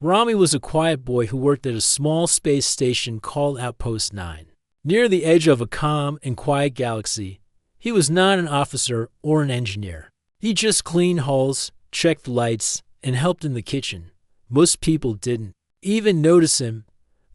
Rami was a quiet boy who worked at a small space station called Outpost 9. Near the edge of a calm and quiet galaxy, he was not an officer or an engineer. He just cleaned hulls, checked lights, and helped in the kitchen. Most people didn't even notice him,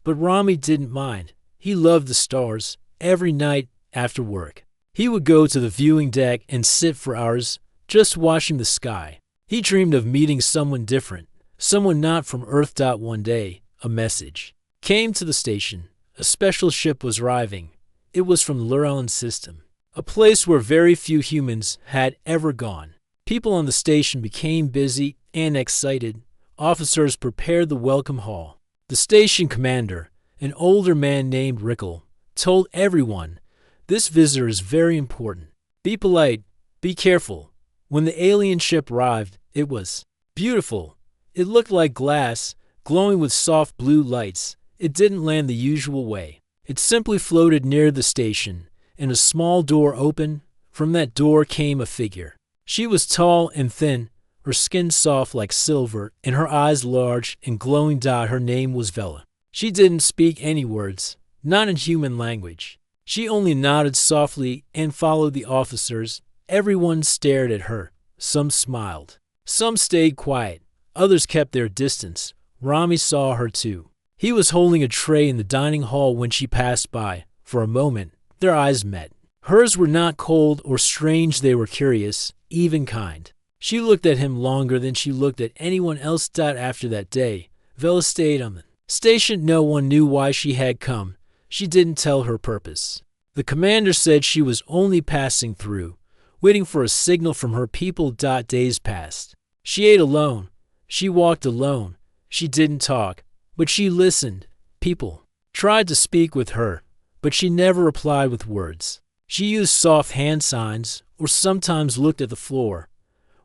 but Rami didn't mind. He loved the stars. Every night after work, he would go to the viewing deck and sit for hours just watching the sky. He dreamed of meeting someone different, someone not from Earth. One day, a message came to the station. A special ship was arriving. It was from the Lurellan system, a place where very few humans had ever gone. People on the station became busy and excited. Officers prepared the welcome hall. The station commander, an older man named Rickle, told everyone, "This visitor is very important. Be polite, be careful." When the alien ship arrived, it was beautiful. It looked like glass, glowing with soft blue lights. It didn't land the usual way. It simply floated near the station, and a small door opened. From that door came a figure. She was tall and thin, her skin soft like silver, and her eyes large and glowing. Her name was Vela. She didn't speak any words, not in human language. She only nodded softly and followed the officers. Everyone stared at her. Some smiled. Some stayed quiet. Others kept their distance. Rami saw her too. He was holding a tray in the dining hall when she passed by. For a moment, their eyes met. Hers were not cold or strange. They were curious, even kind. She looked at him longer than she looked at anyone else. After that day, Vela stayed on the station. No one knew why she had come. She didn't tell her purpose. The commander said she was only passing through, waiting for a signal from her people. Days passed. She ate alone. She walked alone. She didn't talk, but she listened. People tried to speak with her, but she never replied with words. She used soft hand signs or sometimes looked at the floor.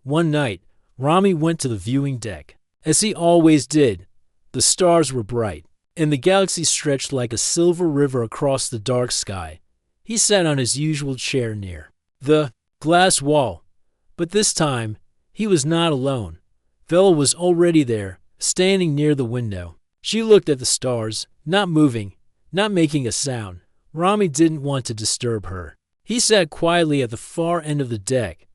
One night, Rami went to the viewing deck. As he always did, the stars were bright, and the galaxy stretched like a silver river across the dark sky. He sat on his usual chair near the glass wall, but this time he was not alone. Vela was already there, standing near the window. She looked at the stars, not moving, not making a sound. Rami didn't want to disturb her. He sat quietly at the far end of the deck.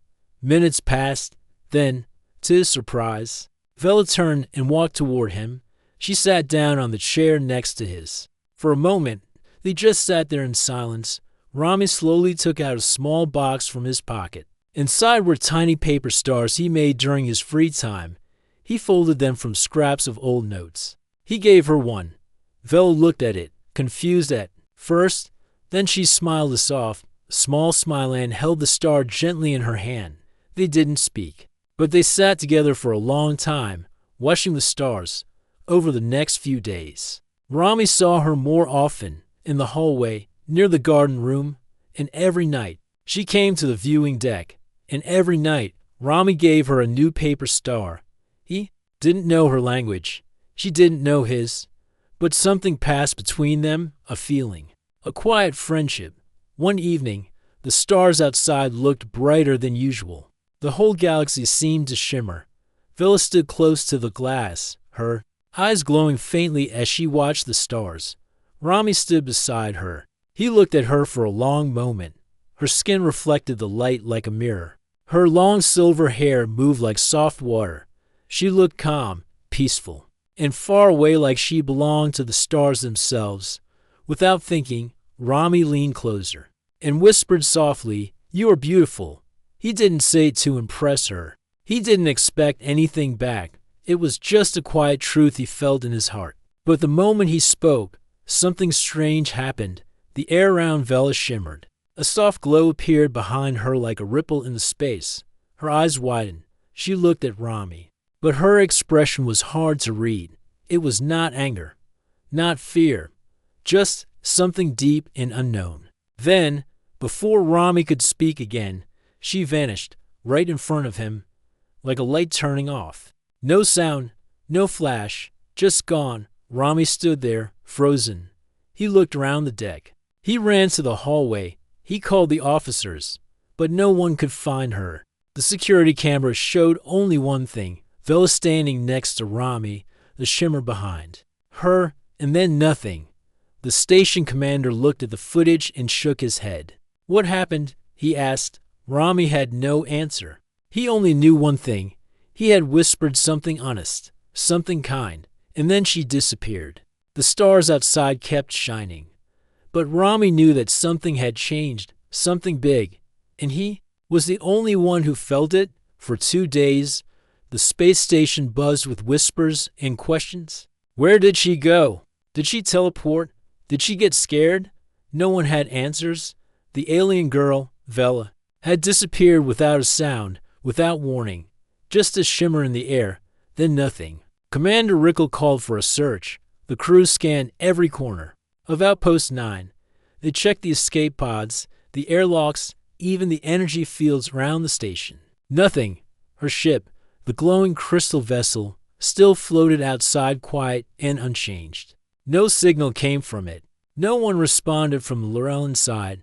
Minutes passed. Then, to his surprise, Vela turned and walked toward him. She sat down on the chair next to his. For a moment, they just sat there in silence. Rami slowly took out a small box from his pocket. Inside were tiny paper stars he made during his free time. He folded them from scraps of old notes. He gave her one. Vela looked at it, confused at first. Then she smiled a soft, small smile and held the star gently in her hand. They didn't speak, but they sat together for a long time, watching the stars. Over the next few days, Rami saw her more often, in the hallway, near the garden room, and every night she came to the viewing deck, and every night Rami gave her a new paper star. He didn't know her language. She didn't know his, but something passed between them, a feeling, a quiet friendship. One evening, the stars outside looked brighter than usual. The whole galaxy seemed to shimmer. Vela stood close to the glass, her eyes glowing faintly as she watched the stars. Rami stood beside her. He looked at her for a long moment. Her skin reflected the light like a mirror. Her long silver hair moved like soft water. She looked calm, peaceful, and far away like she belonged to the stars themselves. Without thinking, Rami leaned closer and whispered softly, "You are beautiful." He didn't say it to impress her. He didn't expect anything back. It was just a quiet truth he felt in his heart. But the moment he spoke, something strange happened. The air around Vela shimmered. A soft glow appeared behind her like a ripple in the space. Her eyes widened. She looked at Rami. But her expression was hard to read. It was not anger, not fear, just something deep and unknown. Then, before Rami could speak again, she vanished, right in front of him, like a light turning off. No sound, no flash, just gone. Rami stood there, frozen. He looked around the deck. He ran to the hallway. He called the officers, but no one could find her. The security camera showed only one thing, Vela standing next to Rami. the shimmer behind her, and then nothing. The station commander looked at the footage and shook his head. What happened? He asked. Rami had no answer. He only knew one thing. He had whispered something honest, something kind, and then she disappeared. The stars outside kept shining. But Rami knew that something had changed, something big, and he was the only one who felt it. For 2 days, the space station buzzed with whispers and questions. Where did she go? Did she teleport? Did she get scared? No one had answers. The alien girl, Vela, had disappeared without a sound, without warning. Just a shimmer in the air, then nothing. Commander Rickle called for a search. The crew scanned every corner of Outpost 9. They checked the escape pods, the airlocks, even the energy fields around the station. Nothing. Her ship, the glowing crystal vessel, still floated outside quiet and unchanged. No signal came from it. No one responded from the Llewellyn side.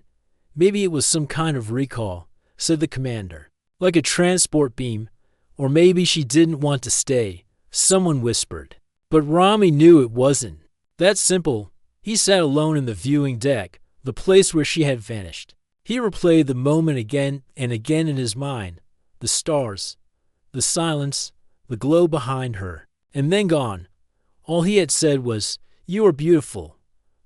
Maybe it was some kind of recall, said the commander, like a transport beam. Or maybe she didn't want to stay, someone whispered. But Rami knew it wasn't that simple. He sat alone in the viewing deck, the place where she had vanished. He replayed the moment again and again in his mind. The stars, the silence, the glow behind her, and then gone. All he had said was, "You are beautiful."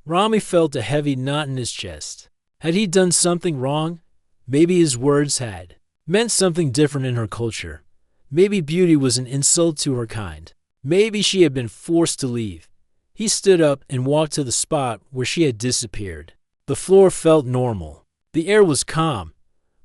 Rami felt a heavy knot in his chest. Had he done something wrong? Maybe his words had meant something different in her culture. Maybe beauty was an insult to her kind. Maybe she had been forced to leave. He stood up and walked to the spot where she had disappeared. The floor felt normal. The air was calm,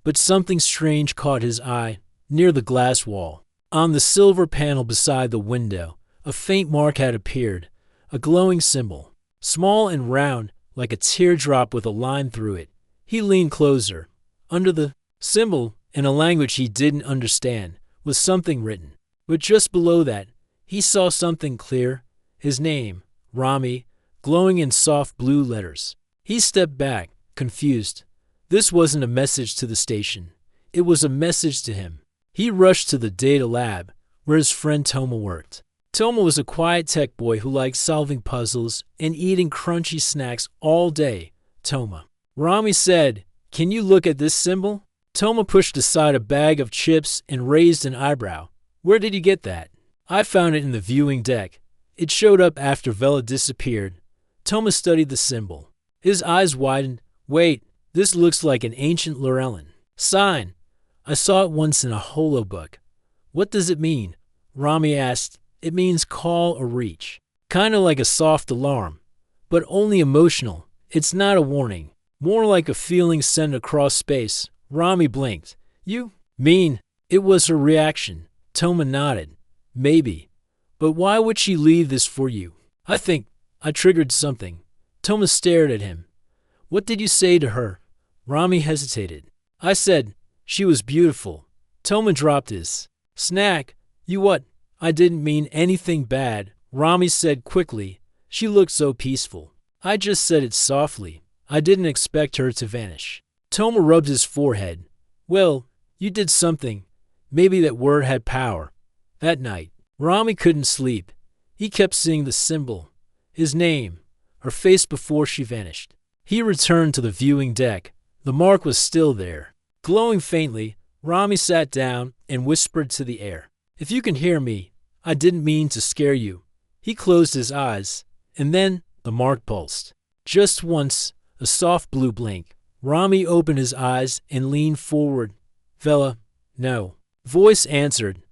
but something strange caught his eye near the glass wall. On the silver panel beside the window, a faint mark had appeared, a glowing symbol, small and round, like a teardrop with a line through it. He leaned closer. Under the symbol, in a language he didn't understand, was something written. But just below that, he saw something clear. His name, Rami, glowing in soft blue letters. He stepped back, confused. This wasn't a message to the station. It was a message to him. He rushed to the data lab, where his friend Toma worked. Toma was a quiet tech boy who liked solving puzzles and eating crunchy snacks all day. Toma. Rami said, "Can you look at this symbol?" Toma pushed aside a bag of chips and raised an eyebrow. "Where did you get that?" "I found it in the viewing deck. It showed up after Vela disappeared." Toma studied the symbol. His eyes widened. "Wait, this looks like an ancient Llewellyn sign. I saw it once in a holobook." "What does it mean?" Rami asked. "It means call or reach. Kind of like a soft alarm, but only emotional. It's not a warning. More like a feeling sent across space." Rami blinked. "You mean?" It was her reaction. Toma nodded. "Maybe. But why would she leave this for you?" "I think I triggered something." Toma stared at him. "What did you say to her?" Rami hesitated. "I said she was beautiful." Toma dropped his snack. "You what?" "I didn't mean anything bad," Rami said quickly. "She looked so peaceful." "I just said it softly. I didn't expect her to vanish." Toma rubbed his forehead. "Well, you did something. Maybe that word had power." That night, Rami couldn't sleep. He kept seeing the symbol, his name, her face before she vanished. He returned to the viewing deck. The mark was still there. Glowing faintly, Rami sat down and whispered to the air, "If you can hear me, I didn't mean to scare you." He closed his eyes, and then the mark pulsed. Just once, a soft blue blink. Rami opened his eyes and leaned forward. "Vela, no." Voice answered,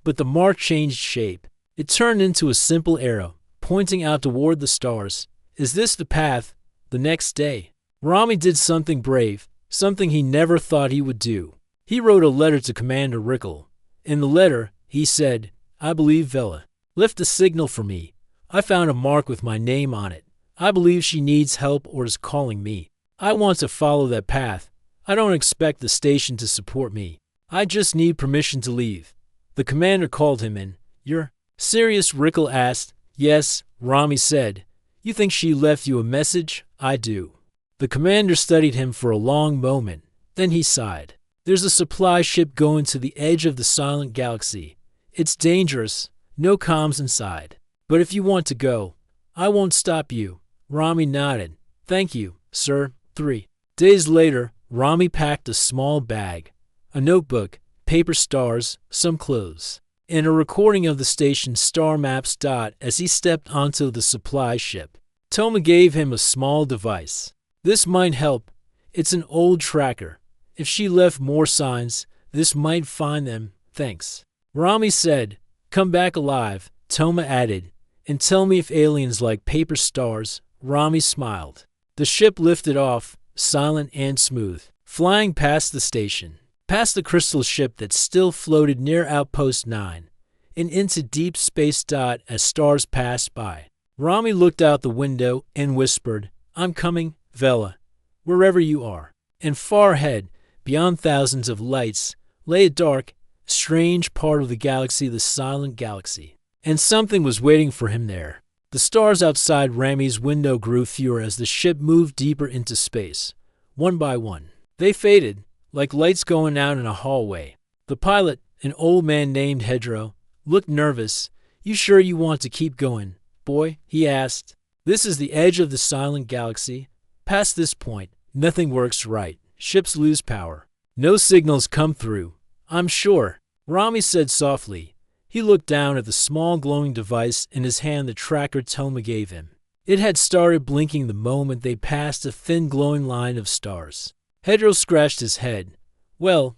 but the mark changed shape. It turned into a simple arrow, pointing out toward the stars. "Is this the path?" The next day, Rami did something brave, something he never thought he would do. He wrote a letter to Commander Rickle. In the letter, he said, "I believe Vela left a signal for me. I found a mark with my name on it. I believe she needs help or is calling me. I want to follow that path. I don't expect the station to support me. I just need permission to leave." The commander called him in. "You're serious?" Rickle asked. "Yes," Rami said. "You think she left you a message?" "I do." The commander studied him for a long moment. Then he sighed. "There's a supply ship going to the edge of the silent galaxy. It's dangerous. No comms inside. But if you want to go, I won't stop you. Rami nodded. Thank you, sir. 3 days later, Rami packed a small bag, a notebook, paper stars, some clothes, and a recording of the station's star maps. As he stepped onto the supply ship, Toma gave him a small device. This might help. It's an old tracker. If she left more signs, this might find them. Thanks. Rami said. Come back alive, Toma added, and tell me if aliens like paper stars. Rami smiled. The ship lifted off, silent and smooth, flying past the station, past the crystal ship that still floated near Outpost 9, and into deep space. As stars passed by, Rami looked out the window and whispered, I'm coming, Vela, wherever you are. And far ahead, beyond thousands of lights, lay a dark, strange part of the galaxy, the silent galaxy. And something was waiting for him there. The stars outside Rami's window grew fewer as the ship moved deeper into space. One by one, they faded, like lights going out in a hallway. The pilot, an old man named Hedro, looked nervous. You sure you want to keep going, boy? He asked. This is the edge of the silent galaxy. Past this point, nothing works right. Ships lose power. No signals come through. I'm sure, Rami said softly. He looked down at the small glowing device in his hand, the tracker Toma gave him. It had started blinking the moment they passed a thin glowing line of stars. Hedro scratched his head. Well,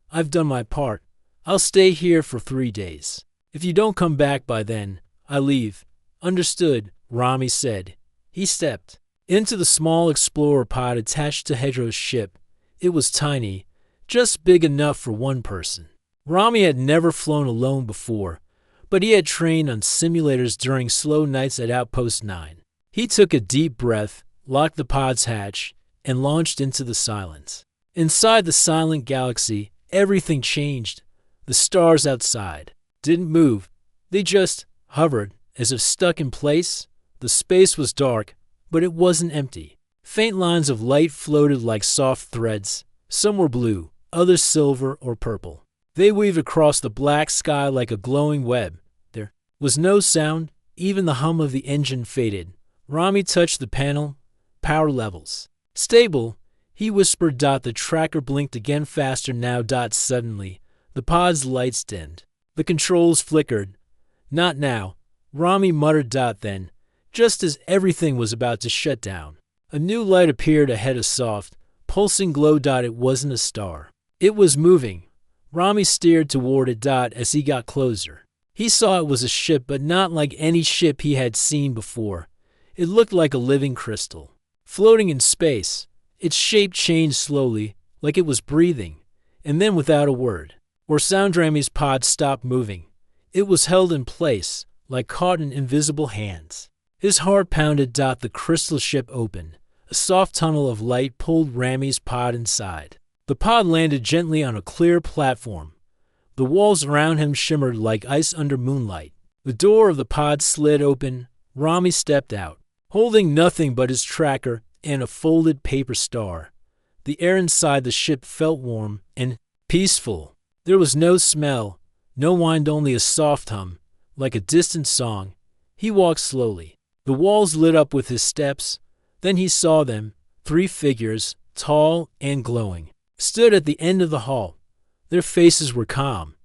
I've done my part. I'll stay here for 3 days. If you don't come back by then, I leave. Understood, Rami said. He stepped into the small explorer pod attached to Hedro's ship. It was tiny, just big enough for one person. Rami had never flown alone before, but he had trained on simulators during slow nights at Outpost 9. He took a deep breath, locked the pod's hatch, and launched into the silence. Inside the silent galaxy, everything changed. The stars outside didn't move. They just hovered, as if stuck in place. The space was dark, but it wasn't empty. Faint lines of light floated like soft threads. Some were blue, others silver or purple. They weaved across the black sky like a glowing web. There was no sound. Even the hum of the engine faded. Rami touched the panel. Power levels. Stable, he whispered. The tracker blinked again, faster now. Suddenly, the pod's lights dimmed. The controls flickered. Not now, Rami muttered. Then, just as everything was about to shut down, a new light appeared ahead, a soft, pulsing glow. It wasn't a star. It was moving. Rami steered toward it. As he got closer, he saw it was a ship, but not like any ship he had seen before. It looked like a living crystal, floating in space. Its shape changed slowly, like it was breathing, and then without a word or sound, Rami's pod stopped moving. It was held in place, like caught in invisible hands. His heart pounded. The crystal ship opened. A soft tunnel of light pulled Rami's pod inside. The pod landed gently on a clear platform. The walls around him shimmered like ice under moonlight. The door of the pod slid open. Rami stepped out, holding nothing but his tracker and a folded paper star. The air inside the ship felt warm and peaceful. There was no smell, no wind, only a soft hum, like a distant song. He walked slowly. The walls lit up with his steps. Then he saw them, 3 figures, tall and glowing, stood at the end of the hall. Their faces were calm.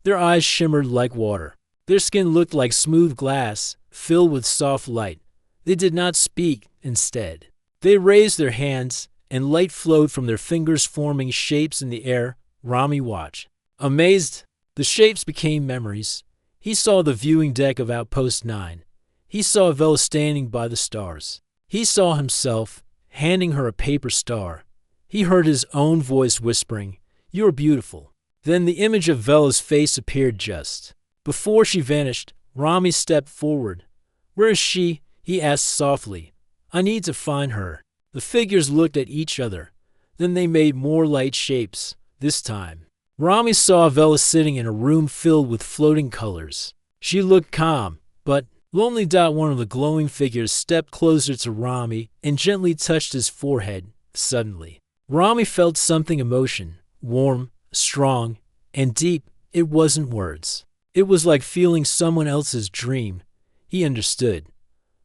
Their eyes shimmered like water. Their skin looked like smooth glass, filled with soft light. They did not speak. Instead, they raised their hands, and light flowed from their fingers, forming shapes in the air. Rami watched, amazed. The shapes became memories. He saw the viewing deck of Outpost 9. He saw Vela standing by the stars. He saw himself, handing her a paper star. He heard his own voice whispering, "You're beautiful." Then the image of Vela's face appeared just before she vanished. Rami stepped forward. "Where is she?" he asked softly. "I need to find her." The figures looked at each other. Then they made more light shapes. This time, Rami saw Vela sitting in a room filled with floating colors. She looked calm, but lonely. One of the glowing figures stepped closer to Rami and gently touched his forehead. Suddenly, Rami felt something, emotion, warm, strong, and deep. It wasn't words. It was like feeling someone else's dream. He understood.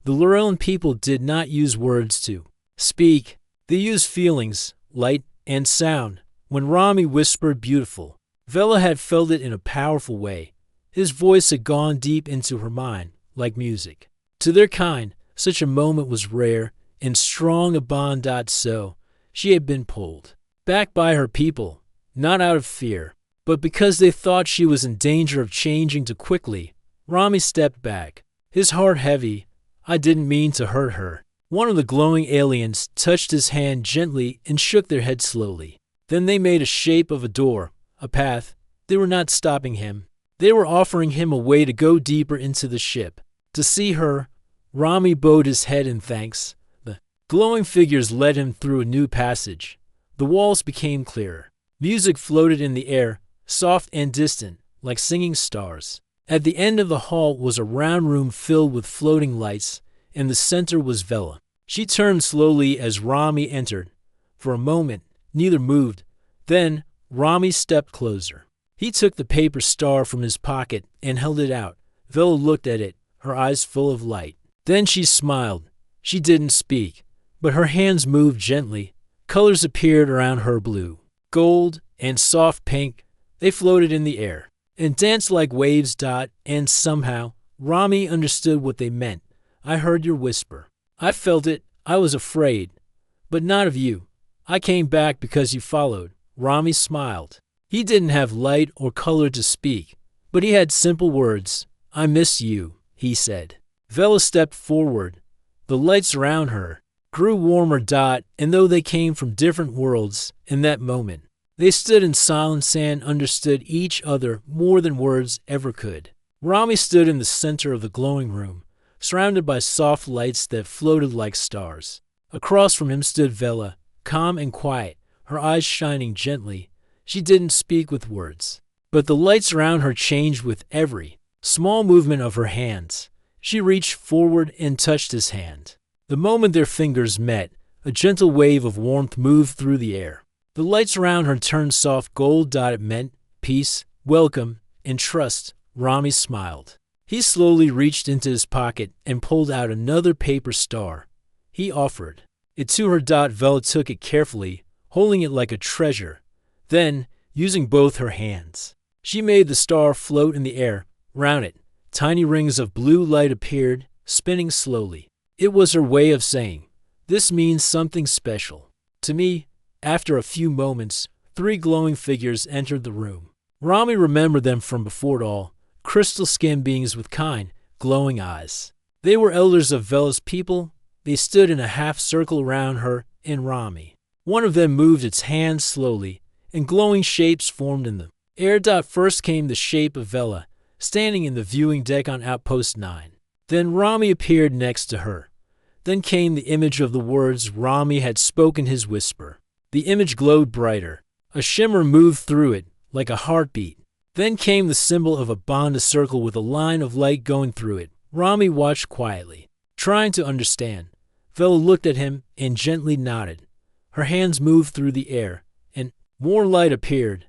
The Llewellyn people did not use words to speak. They used feelings, light, and sound. When Rami whispered beautiful, Vela had felt it in a powerful way. His voice had gone deep into her mind, like music. To their kind, such a moment was rare and strong a bond. So she had been pulled back by her people, not out of fear, but because they thought she was in danger of changing too quickly. Rami stepped back, his heart heavy. I didn't mean to hurt her. One of the glowing aliens touched his hand gently and shook their head slowly. Then they made a shape of a door, a path. They were not stopping him. They were offering him a way to go deeper into the ship. To see her, Rami bowed his head in thanks. The glowing figures led him through a new passage. The walls became clearer. Music floated in the air, soft and distant, like singing stars. At the end of the hall was a round room filled with floating lights. In the center was Vela. She turned slowly as Rami entered. For a moment, neither moved. Then, Rami stepped closer. He took the paper star from his pocket and held it out. Vela looked at it, her eyes full of light. Then she smiled. She didn't speak, but her hands moved gently. Colors appeared around her: blue, gold, and soft pink. They floated in the air and danced like waves. And somehow, Rami understood what they meant. I heard your whisper. I felt it. I was afraid. But not of you. I came back because you followed. Rami smiled. He didn't have light or color to speak, but he had simple words. I miss you, he said. Vela stepped forward. The lights around her grew warmer. And though they came from different worlds, in that moment, they stood in silence and understood each other more than words ever could. Rami stood in the center of the glowing room, surrounded by soft lights that floated like stars. Across from him stood Vela, calm and quiet, her eyes shining gently. She didn't speak with words, but the lights around her changed with every small movement of her hands. She reached forward and touched his hand. The moment their fingers met, a gentle wave of warmth moved through the air. The lights around her turned soft gold. It meant peace, welcome, and trust. Rami smiled. He slowly reached into his pocket and pulled out another paper star. He offered it to her. Vela took it carefully, holding it like a treasure. Then, using both her hands, she made the star float in the air. Round it, tiny rings of blue light appeared, spinning slowly. It was her way of saying, this means something special to me. After a few moments, 3 glowing figures entered the room. Rami remembered them from before it all. Crystal-skinned beings with kind, glowing eyes. They were elders of Vela's people. They stood in a half-circle around her and Rami. One of them moved its hands slowly, and glowing shapes formed in them. Air. First came the shape of Vela, standing in the viewing deck on Outpost 9. Then Rami appeared next to her. Then came the image of the words Rami had spoken, his whisper. The image glowed brighter. A shimmer moved through it, like a heartbeat. Then came the symbol of a bond, a circle with a line of light going through it. Rami watched quietly, trying to understand. Vela looked at him and gently nodded. Her hands moved through the air, and more light appeared.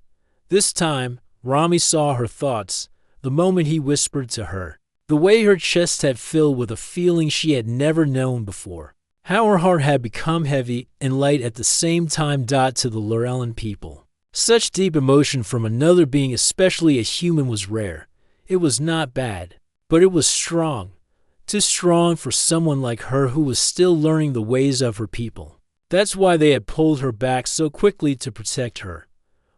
This time, Rami saw her thoughts, the moment he whispered to her. The way her chest had filled with a feeling she had never known before. How her heart had become heavy and light at the same time. To the Llewellyn people, such deep emotion from another being, especially a human, was rare. It was not bad, but it was strong. Too strong for someone like her who was still learning the ways of her people. That's why they had pulled her back so quickly, to protect her.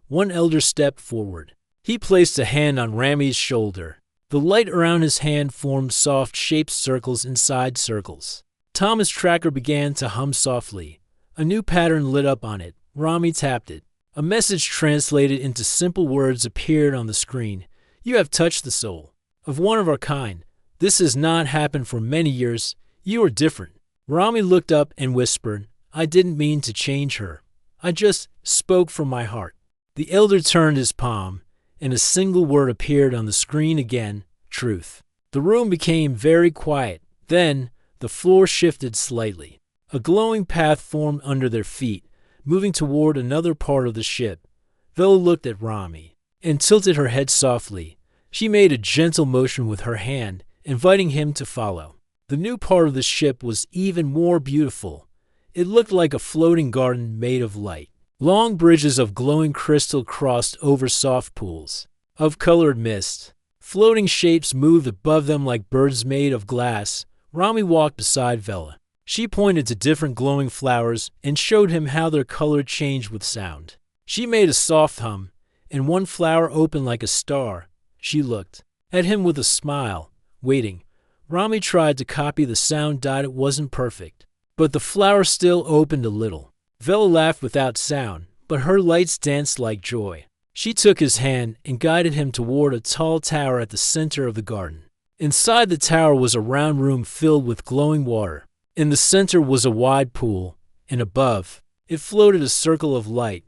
One elder stepped forward. He placed a hand on Rami's shoulder. The light around his hand formed soft shaped circles inside circles. Thomas' tracker began to hum softly. A new pattern lit up on it. Rami tapped it. A message translated into simple words appeared on the screen. You have touched the soul of one of our kind. This has not happened for many years. You are different. Rami looked up and whispered, I didn't mean to change her. I just spoke from my heart. The elder turned his palm, and a single word appeared on the screen again, truth. The room became very quiet. Then, the floor shifted slightly. A glowing path formed under their feet, moving toward another part of the ship. Vela looked at Rami and tilted her head softly. She made a gentle motion with her hand, inviting him to follow. The new part of the ship was even more beautiful. It looked like a floating garden made of light. Long bridges of glowing crystal crossed over soft pools of colored mist. Floating shapes moved above them like birds made of glass. Rami walked beside Vela. She pointed to different glowing flowers and showed him how their color changed with sound. She made a soft hum, and one flower opened like a star. She looked at him with a smile, waiting. Rami tried to copy the sound. It wasn't perfect, but the flower still opened a little. Vela laughed without sound, but her lights danced like joy. She took his hand and guided him toward a tall tower at the center of the garden. Inside the tower was a round room filled with glowing water. In the center was a wide pool, and above it floated a circle of light.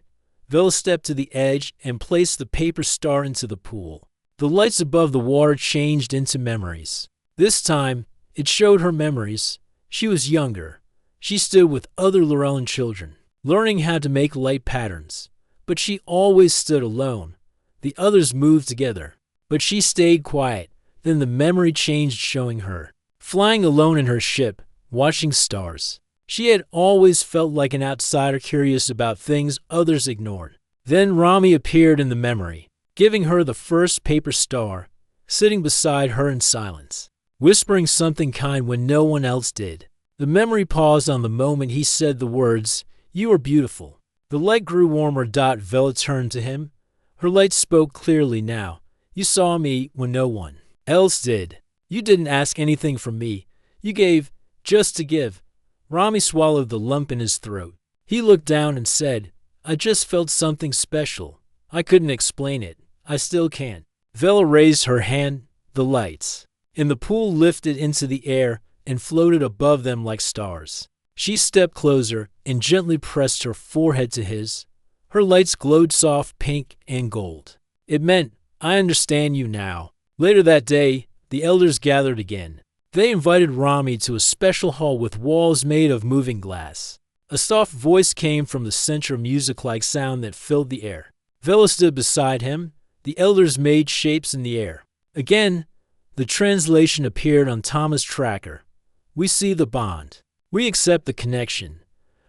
Vela stepped to the edge and placed the paper star into the pool. The lights above the water changed into memories. This time, it showed her memories. She was younger. She stood with other Lorellan children, learning how to make light patterns. But she always stood alone. The others moved together, but she stayed quiet. Then the memory changed, showing her flying alone in her ship, watching stars. She had always felt like an outsider, curious about things others ignored. Then Rami appeared in the memory, giving her the first paper star, sitting beside her in silence, whispering something kind when no one else did. The memory paused on the moment he said the words, "You are beautiful." The light grew warmer. Vela turned to him. Her light spoke clearly now. "You saw me when no one else did. You didn't ask anything from me. You gave just to give." Rami swallowed the lump in his throat. He looked down and said, "I just felt something special. I couldn't explain it. I still can't." Vela raised her hand. The lights in the pool lifted into the air and floated above them like stars. She stepped closer and gently pressed her forehead to his. Her lights glowed soft pink and gold. It meant, "I understand you now." Later that day, the elders gathered again. They invited Rami to a special hall with walls made of moving glass. A soft voice came from the center, of music-like sound that filled the air. Vela stood beside him. The elders made shapes in the air. Again, the translation appeared on Thomas' tracker. "We see the bond. We accept the connection.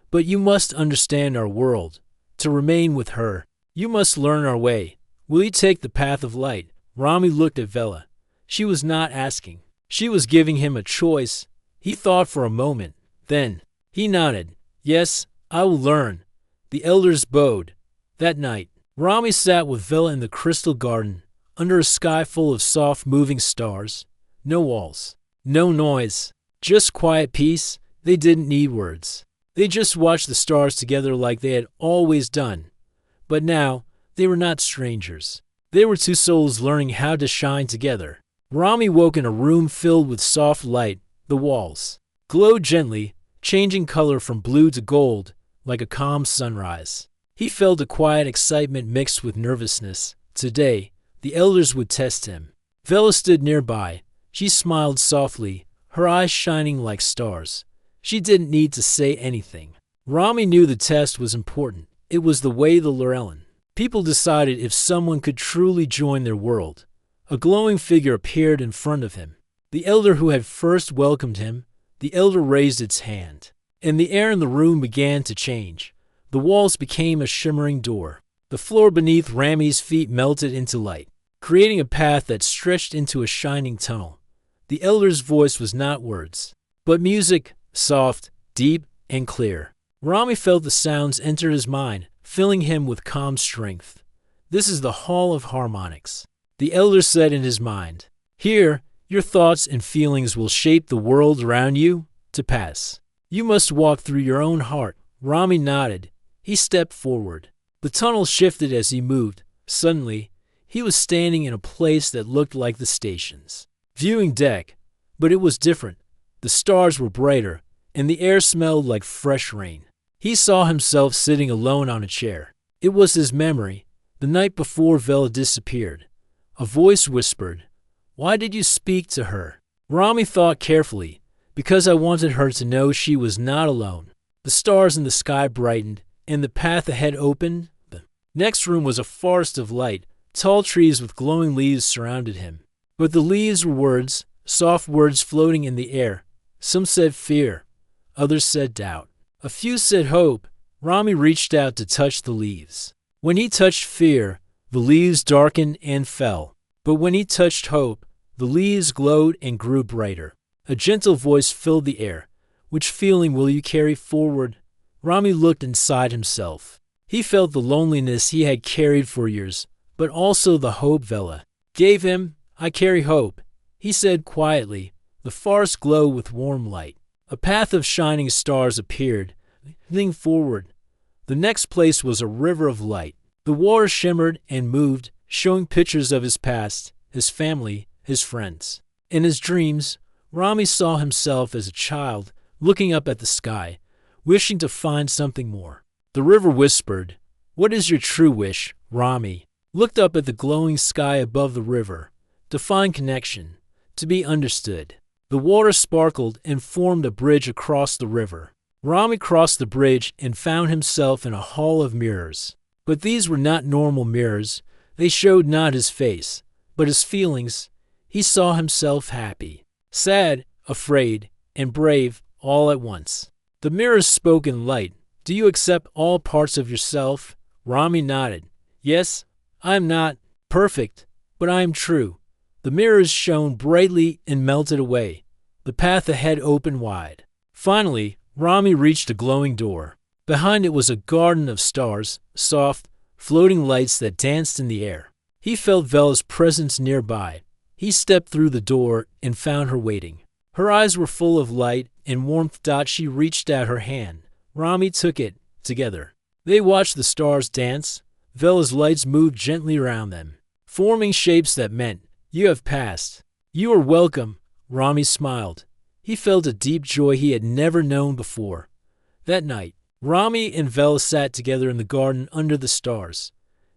But you must understand our world. To remain with her, you must learn our way. Will you take the path of light?" Rami looked at Vela. She was not asking. She was giving him a choice. He thought for a moment. Then he nodded. "Yes, I will learn." The elders bowed. That night, Rami sat with Vela in the crystal garden, under a sky full of soft moving stars. No walls, no noise, just quiet peace. They didn't need words. They just watched the stars together like they had always done. But now, they were not strangers. They were two souls learning how to shine together. Rami woke in a room filled with soft light. The walls glowed gently, changing color from blue to gold, like a calm sunrise. He felt a quiet excitement mixed with nervousness. Today, the elders would test him. Vela stood nearby. She smiled softly, her eyes shining like stars. She didn't need to say anything. Rami knew the test was important. It was the way the Lorellan people decided if someone could truly join their world. A glowing figure appeared in front of him. The elder who had first welcomed him. The elder raised its hand, and the air in the room began to change. The walls became a shimmering door. The floor beneath Rami's feet melted into light, creating a path that stretched into a shining tunnel. The elder's voice was not words, but music, soft, deep, and clear. Rami felt the sounds enter his mind, filling him with calm strength. "This is the Hall of Harmonics," the elder said in his mind. "Here, your thoughts and feelings will shape the world around you to pass. You must walk through your own heart." Rami nodded. He stepped forward. The tunnel shifted as he moved. Suddenly, he was standing in a place that looked like the station's viewing deck, but it was different. The stars were brighter, and the air smelled like fresh rain. He saw himself sitting alone on a chair. It was his memory, the night before Vela disappeared. A voice whispered, "Why did you speak to her?" Rami thought carefully. "Because I wanted her to know she was not alone." The stars in the sky brightened, and the path ahead opened. The next room was a forest of light. Tall trees with glowing leaves surrounded him. But the leaves were words. soft words floating in the air. Some said fear, others said doubt. A few said hope. Rami reached out to touch the leaves. When he touched fear, the leaves darkened and fell. But when he touched hope, the leaves glowed and grew brighter. A gentle voice filled the air. Which feeling will you carry forward? Rami looked inside himself. He felt the loneliness he had carried for years, but also the hope Vela gave him. I carry hope, he said quietly. The forest glowed with warm light. A path of shining stars appeared, leading forward. The next place was a river of light. The water shimmered and moved, showing pictures of his past, his family, his friends. In his dreams, Rami saw himself as a child, looking up at the sky, wishing to find something more. The river whispered, "What is your true wish?" Rami looked up at the glowing sky above the river, to find connection, to be understood. The water sparkled and formed a bridge across the river. Rami crossed the bridge and found himself in a hall of mirrors. But these were not normal mirrors. They showed not his face, but his feelings. He saw himself happy, sad, afraid, and brave all at once. The mirrors spoke in light. Do you accept all parts of yourself? Rami nodded. Yes, I am not perfect, but I am true. The mirrors shone brightly and melted away. The path ahead opened wide. Finally, Rami reached a glowing door. Behind it was a garden of stars, soft, floating lights that danced in the air. He felt Vela's presence nearby. He stepped through the door and found her waiting. Her eyes were full of light and warmth. She reached out her hand. Rami took it. Together, they watched the stars dance. Vela's lights moved gently around them, forming shapes that meant, "You have passed. You are welcome." Rami smiled. He felt a deep joy he had never known before. That night, Rami and Vela sat together in the garden under the stars.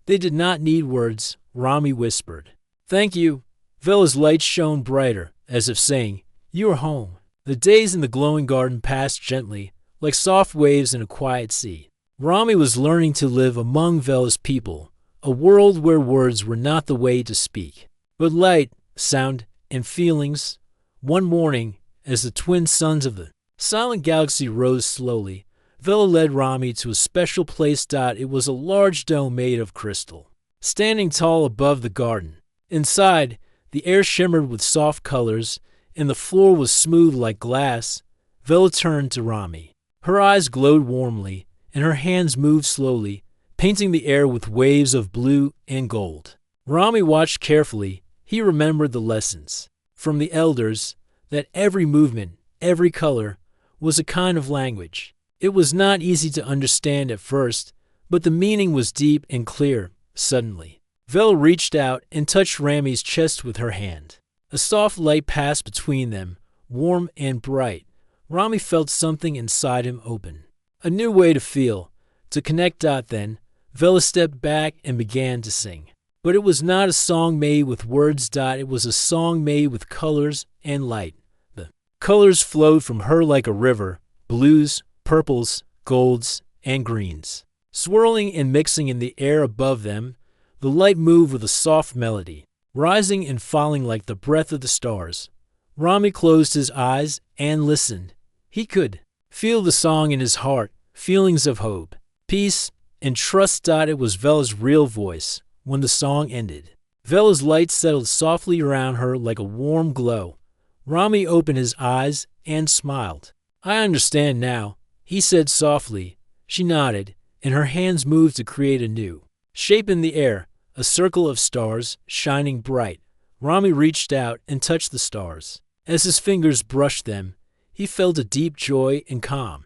They did not need words. Rami whispered, "Thank you." Vela's light shone brighter, as if saying, "You are home." The days in the glowing garden passed gently, like soft waves in a quiet sea. Rami was learning to live among Vela's people, a world where words were not the way to speak, but light, sound, and feelings. One morning, as the twin suns of the silent galaxy rose slowly, Vela led Rami to a special place. It was a large dome made of crystal, standing tall above the garden. Inside, the air shimmered with soft colors, and the floor was smooth like glass. Vela turned to Rami. Her eyes glowed warmly, and her hands moved slowly, painting the air with waves of blue and gold. Rami watched carefully. He remembered the lessons from the elders, that every movement, every color, was a kind of language. It was not easy to understand at first, but the meaning was deep and clear. Suddenly, Vela reached out and touched Rami's chest with her hand. A soft light passed between them, warm and bright. Rami felt something inside him open. A new way to feel, to connect. Then, Vela stepped back and began to sing. But it was not a song made with words. It was a song made with colors and light. The colors flowed from her like a river, blues, purples, golds, and greens. Swirling and mixing in the air above them, the light moved with a soft melody, rising and falling like the breath of the stars. Rami closed his eyes and listened. He could feel the song in his heart, feelings of hope, peace, and trust. It was Vela's real voice. When the song ended, Vela's light settled softly around her like a warm glow. Rami opened his eyes and smiled. "I understand now," he said softly. She nodded, and her hands moved to create a new shape in the air, a circle of stars shining bright. Rami reached out and touched the stars. As his fingers brushed them, he felt a deep joy and calm.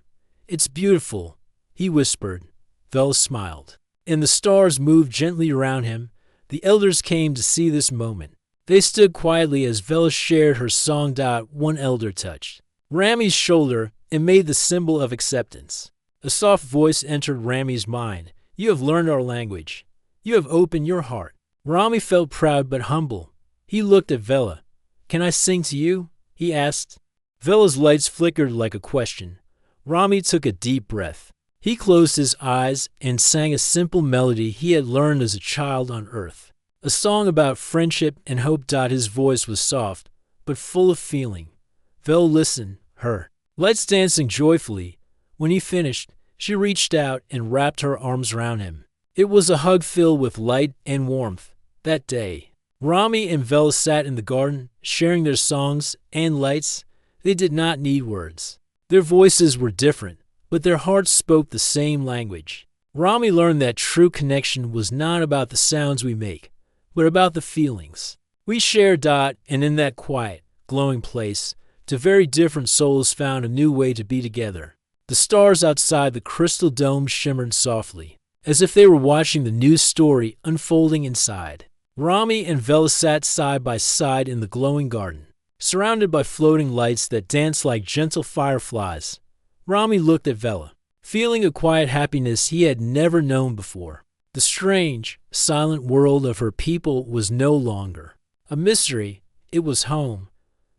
"It's beautiful," he whispered. Vela smiled, and the stars moved gently around him. The elders came to see this moment. They stood quietly as Vela shared her song. One elder touched Rami's shoulder and made the symbol of acceptance. A soft voice entered Rami's mind. "You have learned our language. You have opened your heart." Rami felt proud but humble. He looked at Vela. "Can I sing to you?" he asked. Vela's lights flickered like a question. Rami took a deep breath. He closed his eyes and sang a simple melody he had learned as a child on Earth. A song about friendship and hope. His voice was soft, but full of feeling. Vela listened, her lights dancing joyfully. When he finished, she reached out and wrapped her arms around him. It was a hug filled with light and warmth. That day, Rami and Vela sat in the garden, sharing their songs and lights. They did not need words. Their voices were different, but their hearts spoke the same language. Rami learned that true connection was not about the sounds we make, but about the feelings we share. And in that quiet, glowing place, two very different souls found a new way to be together. The stars outside the crystal dome shimmered softly, as if they were watching the new story unfolding inside. Rami and Vela sat side by side in the glowing garden, surrounded by floating lights that danced like gentle fireflies. Rami looked at Vela, feeling a quiet happiness he had never known before. The strange, silent world of her people was no longer a mystery. It was home.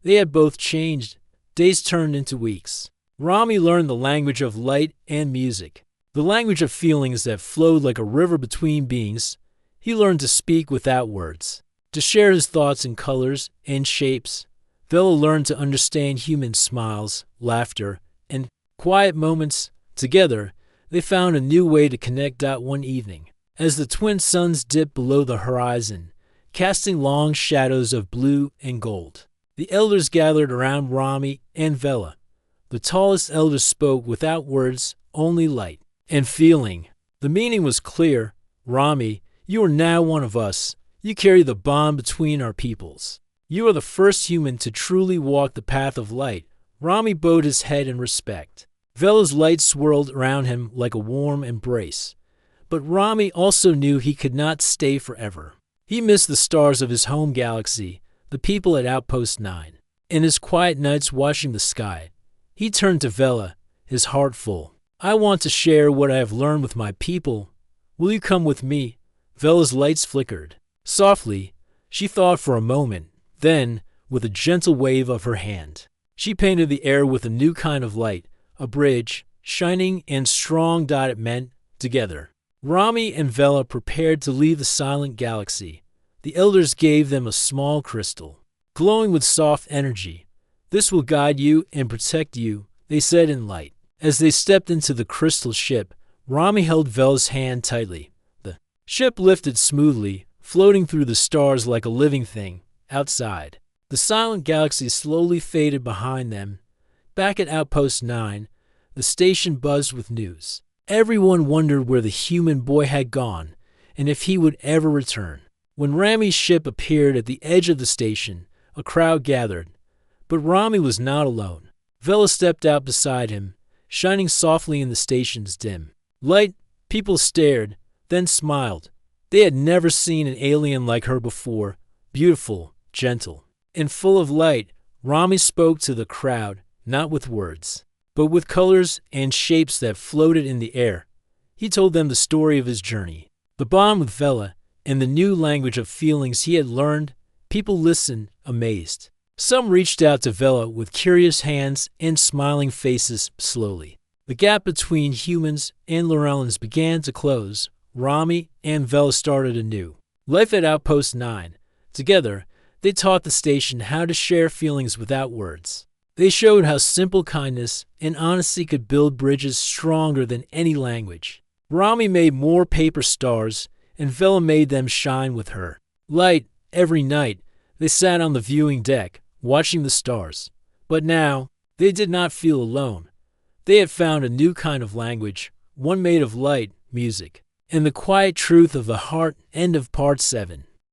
They had both changed. Days turned into weeks. Rami learned the language of light and music, the language of feelings that flowed like a river between beings. He learned to speak without words, to share his thoughts in colors and shapes. Vela learned to understand human smiles, laughter, and quiet moments. Together, they found a new way to connect. One evening, as the twin suns dipped below the horizon, casting long shadows of blue and gold, the elders gathered around Rami and Vela. The tallest elder spoke without words, only light and feeling. The meaning was clear. Rami, you are now one of us. You carry the bond between our peoples. You are the first human to truly walk the path of light. Rami bowed his head in respect. Vela's light swirled around him like a warm embrace. But Rami also knew he could not stay forever. He missed the stars of his home galaxy, the people at Outpost 9. In his quiet nights watching the sky, he turned to Vela, his heart full. I want to share what I have learned with my people. Will you come with me? Vela's lights flickered. Softly, she thought for a moment. Then, with a gentle wave of her hand, she painted the air with a new kind of light, a bridge, shining and strong. It meant together. Rami and Vela prepared to leave the silent galaxy. The elders gave them a small crystal, glowing with soft energy. This will guide you and protect you, they said in light. As they stepped into the crystal ship, Rami held Vela's hand tightly. The ship lifted smoothly, floating through the stars like a living thing. Outside, the silent galaxy slowly faded behind them. Back at Outpost 9, the station buzzed with news. Everyone wondered where the human boy had gone and if he would ever return. When Rami's ship appeared at the edge of the station, a crowd gathered. But Rami was not alone. Vela stepped out beside him, shining softly in the station's dim light. People stared, then smiled. They had never seen an alien like her before, beautiful, gentle, and full of light. Rami spoke to the crowd, not with words, but with colors and shapes that floated in the air. He told them the story of his journey, the bond with Vela, and the new language of feelings he had learned. People listened, amazed. Some reached out to Vela with curious hands and smiling faces. Slowly, the gap between humans and Lorellans began to close. Rami and Vela started anew life at Outpost 9. Together, they taught the station how to share feelings without words. They showed how simple kindness and honesty could build bridges stronger than any language. Rami made more paper stars, and Vela made them shine with her light. Every night, they sat on the viewing deck, watching the stars. But now, they did not feel alone. They had found a new kind of language, one made of light, music, and the quiet truth of the heart. End of Part 7.